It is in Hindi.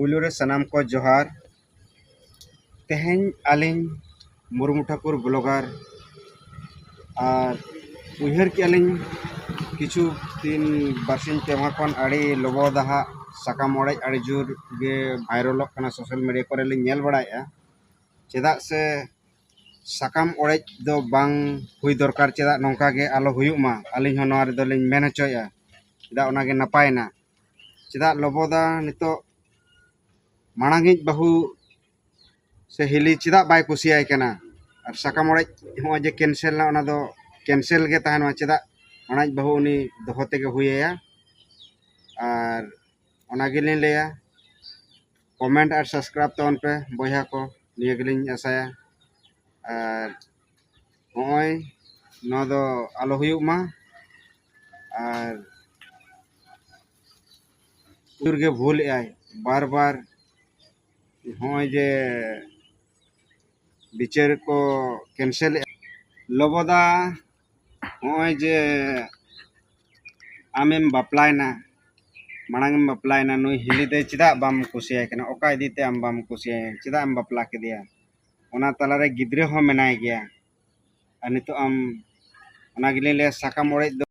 पुलू रे सनाम को जोहार तेहें आलिंग मुर्मू ठाकुर ब्लॉगर और उहर के आलिंग किछु दिन बारसिन पेमा खन आड़ी लोबो दाहा साकाम ओड़ेज आड़ी जोर गे भाइरल कना सोशल मीडिया करे लिंग नेल बड़ाया चेदा से साकाम ओड़ेज दो बांग हुई दरकार चेदा नोंका गे आलो हुयुग मा आलिंग हो नोआ रे दो लिंग मेन हचोया चेदा ओना गे नापायना चेदा लोबोदा नितो मांगांगिज बहु से हिली चेदा बाय कुसियाय कना और साकाम ओड़ेज हो जे कैंसिल ना ओना दो कैंसिल गे तहन चेदा ओना बहु उनी दोहो तेगे हुयया और ओना गेलिन लेया कमेंट और सब्सक्राइब तवन पे बया को निया गेलिन आसाया और होय नो दो आलो हुयुग मा और पूर गे भूल आय बार बार होय जे विचार को कैंसिल लोबोदा होय जे आमेम बापलायना मांगांगेम बापलायना नुई हिली दे चेदा बाम कुसियाय कना ओका इदीते आम बाम कुसियाय चेदा आम बापला केदिया ओना तलारे गिद्रे हो मेनाय गया और नितो आम ओना गिले ले साकाम ओड़ेज